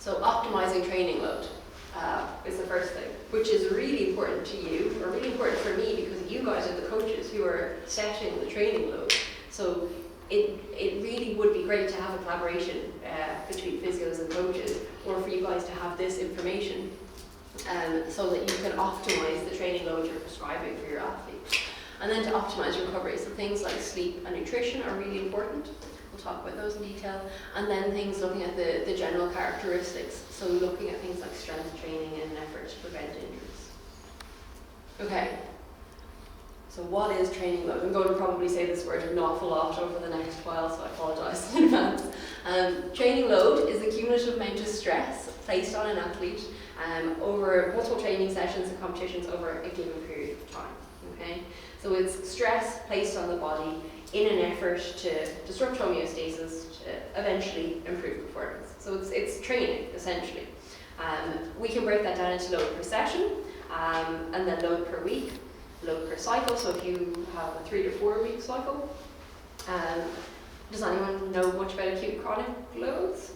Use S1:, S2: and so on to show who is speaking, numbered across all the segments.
S1: So optimizing training load is the first thing, which is really important to you, or really important for me, because you guys are the coaches who are setting the training load. So it really would be great to have a collaboration between physios and coaches, or for you guys to have this information so that you can optimize the training load you're prescribing for your athlete. And then to optimize recovery, so things like sleep and nutrition are really important. We'll talk about those in detail. And then things looking at the general characteristics, so looking at things like strength training in an effort to prevent injuries. Okay, so what is training load? I'm going to probably say this word an awful lot over the next while, so I apologise in advance. Training load is the cumulative amount of stress placed on an athlete over multiple training sessions and competitions over a given period of time. Okay, so it's stress placed on the body in an effort to disrupt homeostasis to eventually improve performance. So it's training, essentially. We can break that down into load per session, and then load per week, load per cycle. So if you have a 3 to 4 week cycle, does anyone know much about acute chronic loads?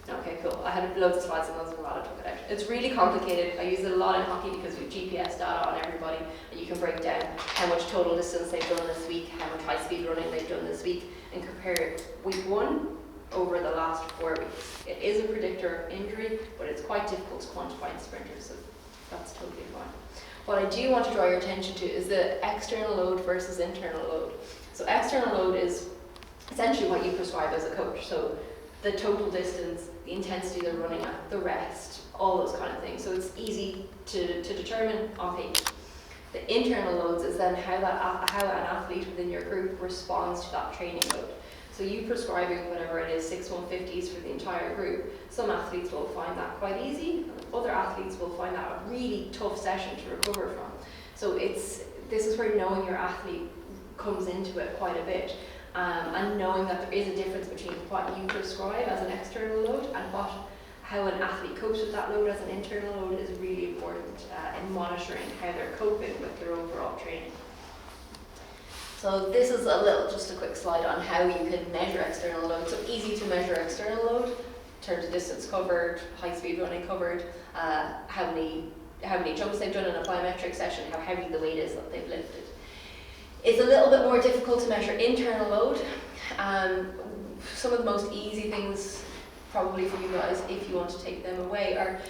S1: Okay, cool. I had loads of slides and those are glad I took it out. It's really complicated. I use it a lot in hockey because we have GPS data on everybody, and you can break down how much total distance they've done this week, how much high-speed running they've done this week, and compare week 1 over the last 4 weeks. It is a predictor of injury, but it's quite difficult to quantify in sprinters, so that's totally fine. What I do want to draw your attention to is the external load versus internal load. So external load is essentially what you prescribe as a coach. So the total distance, the intensity they're running at, the rest, all those kind of things. So it's easy to determine on paper. The internal loads is then how an athlete within your group responds to that training load. So you prescribing whatever it is, 6 150s for the entire group, some athletes will find that quite easy, and other athletes will find that a really tough session to recover from. So this is where knowing your athlete comes into it quite a bit. And knowing that there is a difference between what you prescribe as an external load and how an athlete copes with that load as an internal load is really important in monitoring how they're coping with their overall training. So this is just a quick slide on how you can measure external load. So easy to measure external load in terms of distance covered, high speed running covered, how many jumps they've done in a plyometric session, how heavy the weight is that they've lifted. It's a little bit more difficult to measure internal load. Some of the most easy things probably for you guys, if you want to take them away, are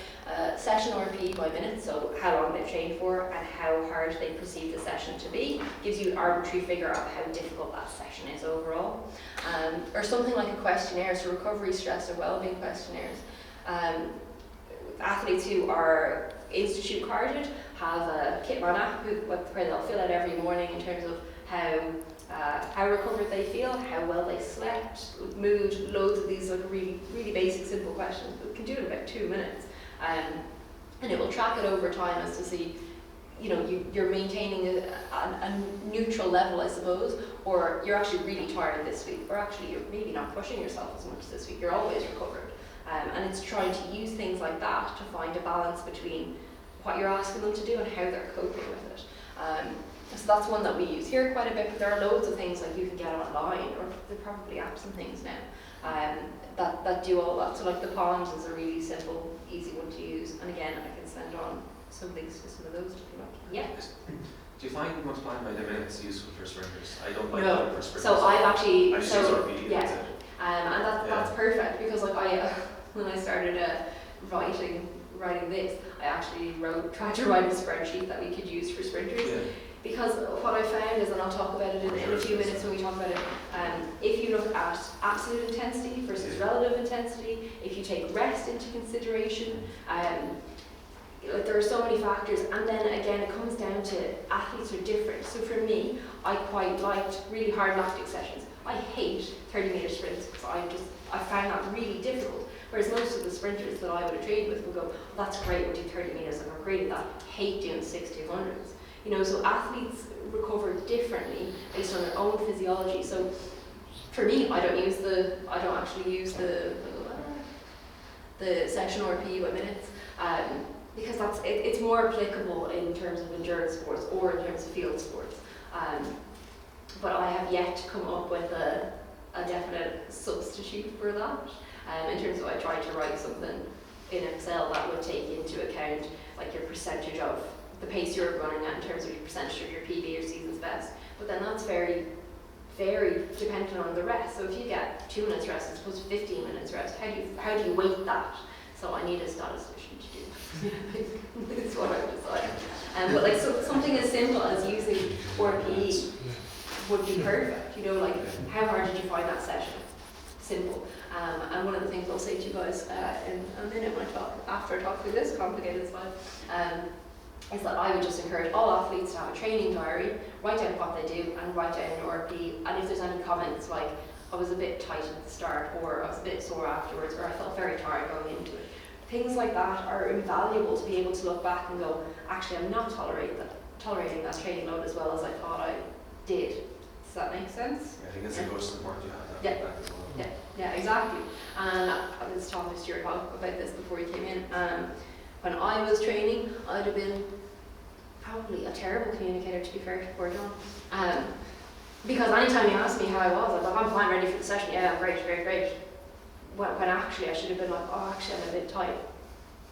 S1: session RP by minute, so how long they've trained for and how hard they perceive the session to be. Gives you an arbitrary figure of how difficult that session is overall. Or something like a questionnaire, so recovery, stress, or well-being questionnaires. Athletes who are institute carded have a Kitman app where they'll fill out every morning in terms of how recovered they feel, how well they slept, mood, loads of these like really, really basic, simple questions, but we can do it in about 2 minutes. And it will track it over time as to see, you're maintaining a neutral level, I suppose, or you're actually really tired this week, or actually you're maybe not pushing yourself as much this week, you're always recovered. And it's trying to use things like that to find a balance between what you're asking them to do and how they're coping with it. So that's one that we use here quite a bit, but there are loads of things like you can get online, or there are probably apps and things now that do all that. So like the Palms is a really simple, easy one to use, and again I can send on some links to some of those if you like. Yeah.
S2: Do you find multiplying by the minutes useful for sprinters? I don't like
S1: no.
S2: that for sprinters.
S1: So I've actually
S2: I just use RP.
S1: yeah. And that's perfect, because like when I started writing this, I actually tried to write a spreadsheet that we could use for sprinters.
S2: Yeah.
S1: Because what I found is, and I'll talk about it in a few minutes when we talk about it, if you look at absolute intensity versus relative intensity, if you take rest into consideration, there are so many factors, and then again it comes down to athletes are different. So for me, I quite liked really hard lactic sessions. I hate 30-meter sprints because I found that really difficult. Whereas most of the sprinters that I would have trained with would go, well, that's great, we'll do 30 meters, and we're great at that. Hate doing 6-200s. So athletes recover differently based on their own physiology. So for me, I don't actually use the session RP by minutes, because it's more applicable in terms of endurance sports or in terms of field sports. But I have yet to come up with a definite substitute for that. In terms of I tried to write something in Excel that would take into account like your percentage of the pace you're running at in terms of your percentage of your PB or season's best. But then that's very, very dependent on the rest. So if you get 2 minutes rest as opposed to 15 minutes rest, how do you weight that? So I need a statistician to do. That's what I've decided. But like something as simple as using RPE would be perfect. You know, like how hard did you find that session? Simple. And one of the things I'll say to you guys in a minute when I talk, after I talk through this complicated slide, is that I would just encourage all athletes to have a training diary, write down what they do and write down an RP, and if there's any comments like I was a bit tight at the start or I was a bit sore afterwards or I felt very tired going into it. Things like that are invaluable to be able to look back and go, actually I'm not tolerating that training load as well as I thought I did. Does that make sense?
S2: Yeah, I think it's a good support you have that back as well.
S1: Yeah, exactly. And I was talking to Stuart about this before he came in. When I was training, I'd have been probably a terrible communicator, to be fair to poor John. Because anytime he asked me how I was, I was like, I'm fine, ready for the session. Yeah, I'm great. When actually I should have been like, oh, actually I'm a bit tight.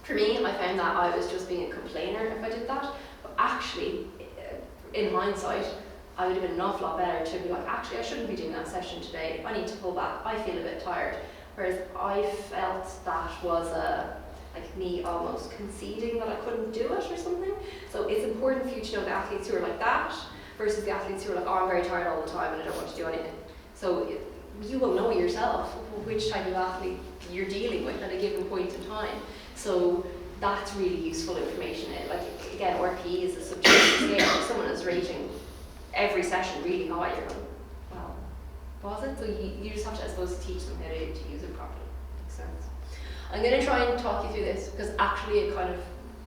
S1: For me, I found that I was just being a complainer if I did that. But actually, in hindsight, I would have been an awful lot better to be like, actually I shouldn't be doing that session today. I need to pull back. I feel a bit tired. Whereas I felt that was like me almost conceding that I couldn't do it or something. So it's important for you to know the athletes who are like that versus the athletes who are like, oh, I'm very tired all the time and I don't want to do anything. So you will know yourself which type of athlete you're dealing with at a given point in time. So that's really useful information. Like again, RPE is a subjective scale. If someone is rating every session really high, you're going, well, was it? So you just have to, I suppose, teach them how to use it properly. Makes sense. I'm going to try and talk you through this because actually it kind of